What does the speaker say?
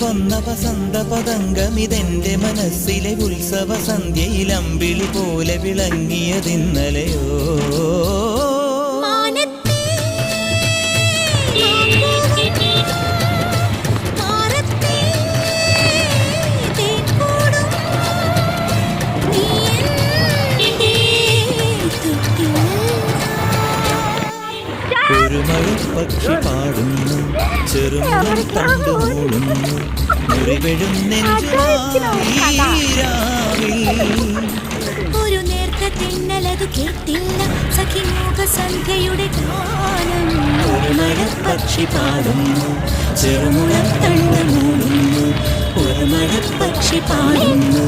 വന്ന വസന്ത പതംഗമിതെന്റെ മനസ്സിലെ ഉത്സവ സന്ധ്യയിൽ അമ്പിളി പോലെ വിളങ്ങിയതിന്നലെയോ ഒരു മഴപ്പക്ഷി പാടുന്നു ചെറുമുളം കണ്ടു മൂടുന്നു മുറിവെടും ഒരു നേർത്ത തിന്നലതു കേട്ടില്ല സഖിമോഹ സന്ധ്യയുടെ ഗാനം ഒരു മഴപ്പക്ഷി പാടുന്നു ചെറുമുളം കണ്ടു മൂടുന്നു ഒരു മഴപ്പക്ഷി പാടുന്നു